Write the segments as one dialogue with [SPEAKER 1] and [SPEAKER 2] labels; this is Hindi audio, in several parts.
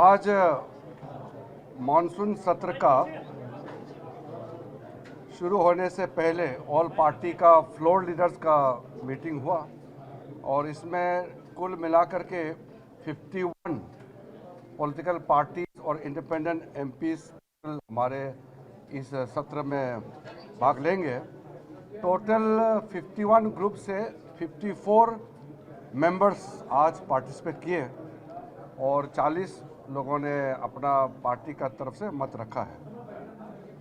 [SPEAKER 1] आज मानसून सत्र का शुरू होने से पहले ऑल पार्टी का फ्लोर लीडर्स का मीटिंग हुआ और इसमें कुल मिलाकर के 51 पॉलिटिकल पार्टीज और इंडिपेंडेंट एमपीज हमारे इस सत्र में भाग लेंगे। टोटल 51 ग्रुप से 54 मेंबर्स आज पार्टिसिपेट किए और 40 लोगों ने अपना पार्टी का तरफ से मत रखा है।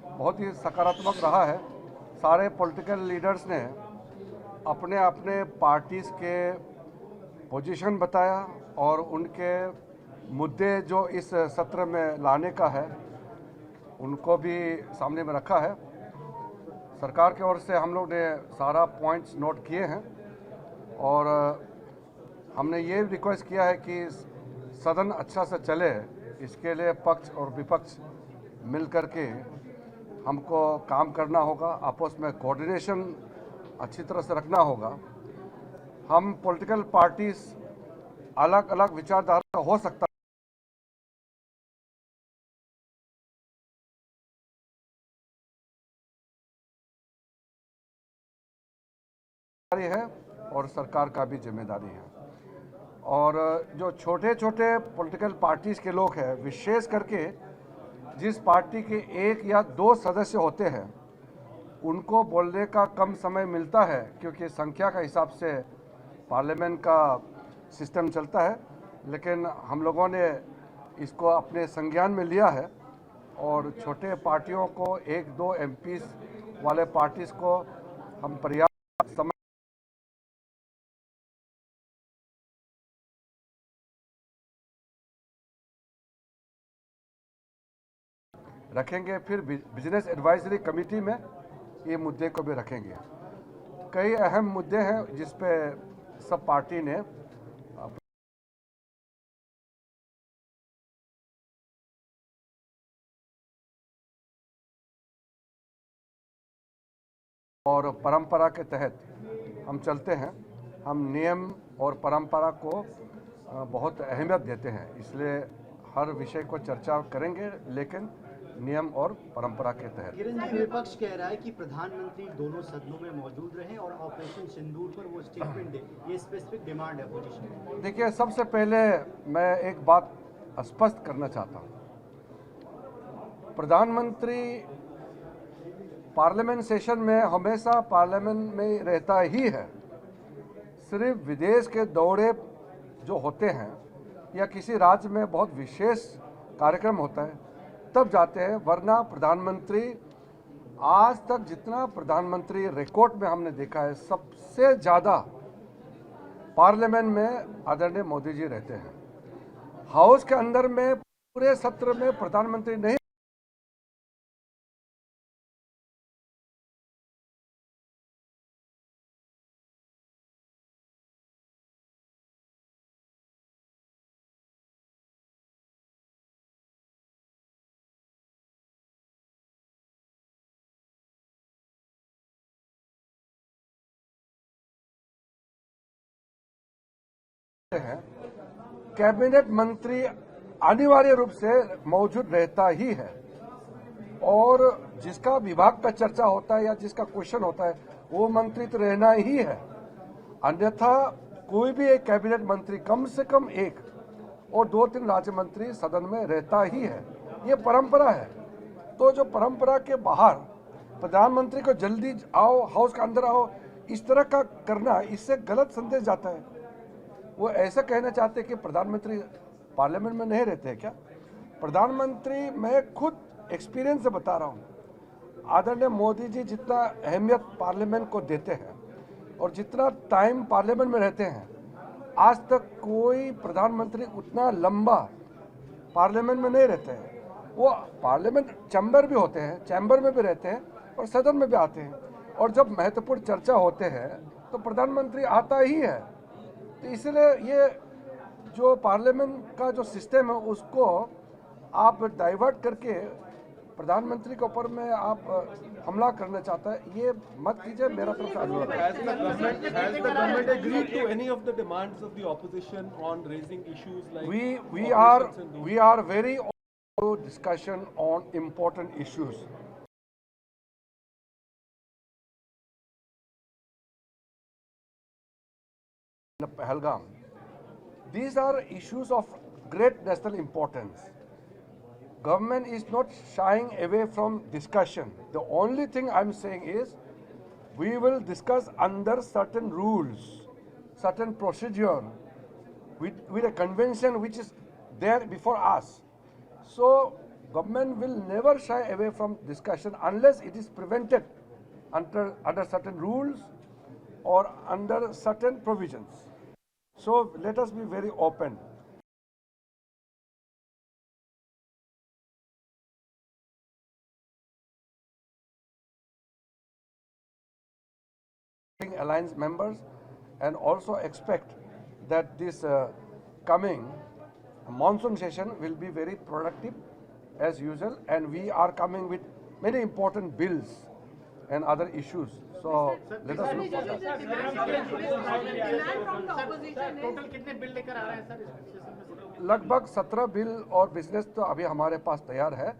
[SPEAKER 1] बहुत ही सकारात्मक रहा है। सारे पॉलिटिकल लीडर्स ने अपने अपने पार्टीज़ के पोजीशन बताया और उनके मुद्दे जो इस सत्र में लाने का है उनको भी सामने में रखा है। सरकार की ओर से हम लोग ने सारा पॉइंट्स नोट किए हैं और हमने ये रिक्वेस्ट किया है कि सदन अच्छा से चले, इसके लिए पक्ष और विपक्ष मिल कर के हमको काम करना होगा, आपस में कोऑर्डिनेशन अच्छी तरह से रखना होगा। हम पॉलिटिकल पार्टीज अलग अलग विचारधारा का हो सकता है और सरकार का भी जिम्मेदारी है। और जो छोटे छोटे पॉलिटिकल पार्टीज़ के लोग हैं, विशेष करके जिस पार्टी के 1 या 2 सदस्य होते हैं, उनको बोलने का कम समय मिलता है क्योंकि संख्या का हिसाब से पार्लियामेंट का सिस्टम चलता है। लेकिन हम लोगों ने इसको अपने संज्ञान में लिया है और छोटे पार्टियों को 1-2 एमपीज वाले पार्टीज़ को हम पर्याप्त समय रखेंगे। फिर बिजनेस एडवाइजरी कमेटी में ये मुद्दे को भी रखेंगे। कई अहम मुद्दे हैं जिस पे सब पार्टी ने और परंपरा के तहत हम चलते हैं। हम नियम और परंपरा को बहुत अहमियत देते हैं, इसलिए हर विषय को चर्चा करेंगे लेकिन नियम और परंपरा के तहत।
[SPEAKER 2] किरण जी, विपक्ष कह रहा है कि प्रधानमंत्री दोनों सदनों में मौजूद रहें और ऑपरेशन सिंदूर पर वो स्टेटमेंट दे, ये स्पेसिफिक डिमांड है पोजीशन।
[SPEAKER 1] देखिए, सबसे पहले मैं एक बात स्पष्ट करना चाहता हूँ। प्रधानमंत्री पार्लियामेंट सेशन में हमेशा पार्लियामेंट में रहता ही है। सिर्फ विदेश के दौरे जो होते हैं या किसी राज्य में बहुत विशेष कार्यक्रम होता है तब जाते हैं, वरना प्रधानमंत्री आज तक जितना प्रधानमंत्री रिकॉर्ड में हमने देखा है, सबसे ज़्यादा पार्लियामेंट में आदरणीय मोदी जी रहते हैं। हाउस के अंदर में पूरे सत्र में प्रधानमंत्री नहीं है। कैबिनेट मंत्री अनिवार्य रूप से मौजूद रहता ही है और जिसका विभाग का चर्चा होता है या जिसका क्वेश्चन होता है वो मंत्री तो रहना ही है। अन्यथा कोई भी एक कैबिनेट मंत्री कम से कम एक और 2-3 राज्य मंत्री सदन में रहता ही है। ये परंपरा है। तो जो परंपरा के बाहर प्रधानमंत्री को जल्दी आओ, हाउस के अंदर आओ, इस तरह का करना, इससे गलत संदेश जाता है। वो ऐसा कहना चाहते कि प्रधानमंत्री पार्लियामेंट में नहीं रहते हैं क्या? प्रधानमंत्री, मैं खुद एक्सपीरियंस से बता रहा हूँ, आदरणीय मोदी जी जितना अहमियत पार्लियामेंट को देते हैं और जितना टाइम पार्लियामेंट में रहते हैं, आज तक कोई प्रधानमंत्री उतना लंबा पार्लियामेंट में नहीं रहते हैं। वो पार्लियामेंट चैम्बर भी होते हैं, चैम्बर में भी रहते हैं और सदन में भी आते हैं और जब महत्वपूर्ण चर्चा होते हैं तो प्रधानमंत्री आता ही है। तो इसलिए ये जो पार्लियामेंट का जो सिस्टम है उसको आप डाइवर्ट करके प्रधानमंत्री के ऊपर में आप हमला करना चाहता है, ये मत कीजिए, मेरा तरफ से अनुरोध है।
[SPEAKER 3] Has the government agreed to any of the demands of the opposition on raising issues like Operation Sindoor?
[SPEAKER 1] We are very open to discussion on important issues. Pahalgam. These are issues of great national importance. Government is not shying away from discussion. The only thing I'm saying is we will discuss under certain rules, certain procedure, with a convention which is there before us. So government will never shy away from discussion unless it is prevented under certain rules or under certain provisions. So let us be very open. Alliance members and also expect that this coming monsoon session will be very productive as usual, and we are coming with many important bills and other issues. So let us look for that.
[SPEAKER 2] Total कितने बिल लेकर आ रहे हैं सर इस सेशन में?
[SPEAKER 1] लगभग 17 बिल और बिजनेस तो अभी हमारे पास तैयार है,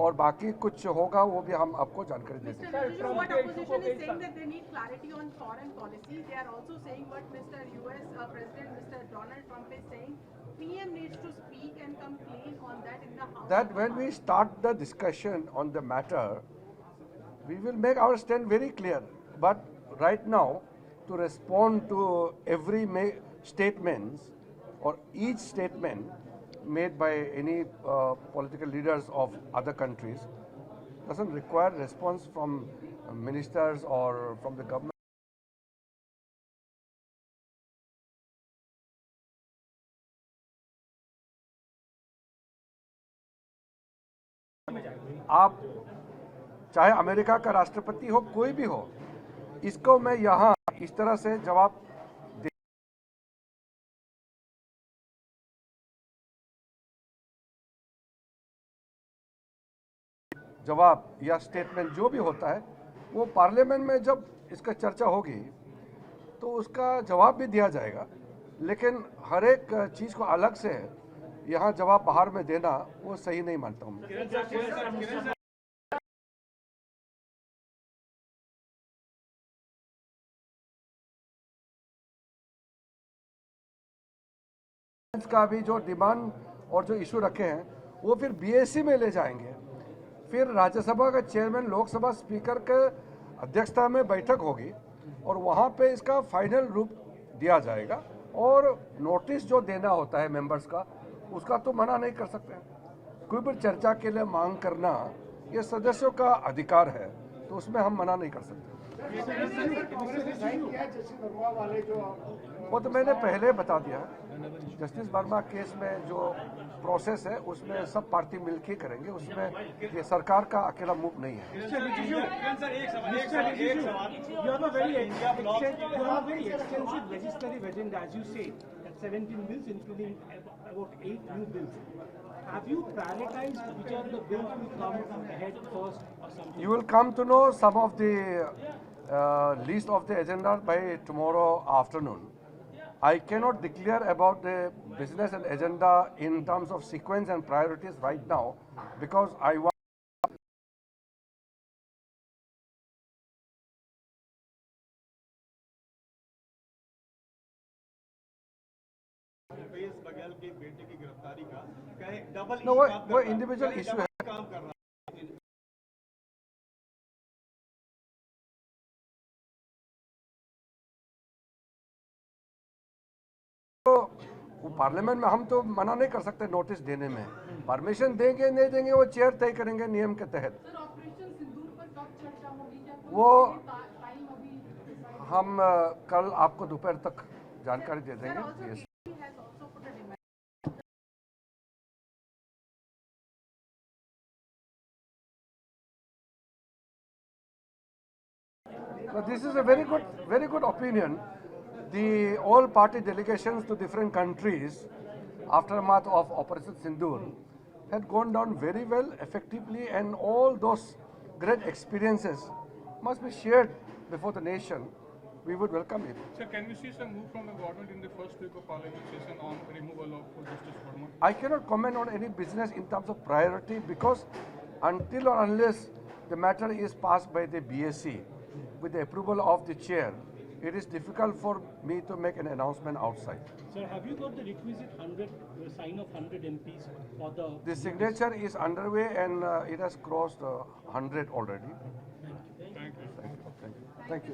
[SPEAKER 1] और बाकी कुछ होगा वो भी हम आपको जानकारी दे देंगे।
[SPEAKER 4] What opposition is saying that they need clarity on foreign policy. They are also saying what Mr. US President Mr. Donald Trump is saying. PM needs to speak and come clean on that in the House.
[SPEAKER 1] That when we start the discussion on the matter, we will make our stand very clear. But right now, to respond to every statements or each statement made by any political leaders of other countries doesn't require response from ministers or from the government. आप चाहे अमेरिका का राष्ट्रपति हो, कोई भी हो, इसको मैं यहाँ इस तरह से जवाब या स्टेटमेंट जो भी होता है वो पार्लियामेंट में जब इसका चर्चा होगी तो उसका जवाब भी दिया जाएगा, लेकिन हर एक चीज़ को अलग से यहाँ जवाब बाहर में देना वो सही नहीं मानता हूँ। का भी जो डिमांड और जो इशू रखे हैं वो फिर बीएससी में ले जाएंगे, फिर राज्यसभा का चेयरमैन लोकसभा स्पीकर के अध्यक्षता में बैठक होगी और वहाँ पे इसका फाइनल रूप दिया जाएगा, और नोटिस जो देना होता है मेंबर्स का उसका तो मना नहीं कर सकते। कोई भी चर्चा के लिए मांग करना ये सदस्यों का अधिकार है, तो उसमें हम मना नहीं कर सकते। वो तो मैंने पहले बता दिया, जस्टिस वर्मा केस में जो प्रोसेस है उसमें सब पार्टी मिलकर करेंगे, उसमें ये सरकार का अकेला मूव नहीं है।
[SPEAKER 5] Have you prioritized which are the bills to come ahead first or something?
[SPEAKER 1] You will come to know some of the list of the agenda by tomorrow afternoon. I cannot declare about the business and agenda in terms of sequence and priorities right now because I want
[SPEAKER 3] Baghel के बेटे की गिरफ्तारी का कहे डबल
[SPEAKER 1] no, वो इंडिविजुअल इशू है।
[SPEAKER 3] काम कर रहा है।
[SPEAKER 1] तो पार्लियामेंट में हम तो मना नहीं कर सकते नोटिस देने में, परमिशन देंगे नहीं देंगे वो चेयर तय करेंगे नियम के तहत। वो हम कल आपको दोपहर तक जानकारी दे देंगे। So this is a very good opinion. The all party delegations to different countries, aftermath of Operation Sindoor, had gone down very well, effectively, and all those great experiences must be shared before the nation. We would welcome it.
[SPEAKER 6] Sir, can we see some move from the government in the first week of parliament session on removal of Justice Verma?
[SPEAKER 1] I cannot comment on any business in terms of priority because until or unless the matter is passed by the BSc with the approval of the chair, it is difficult for me to make an announcement outside.
[SPEAKER 5] Sir, have you got the requisite 100 sign of 100 MPs for the?
[SPEAKER 1] The signature is underway and it has crossed 100 already.
[SPEAKER 6] Thank you.
[SPEAKER 1] Thank you. Thank you.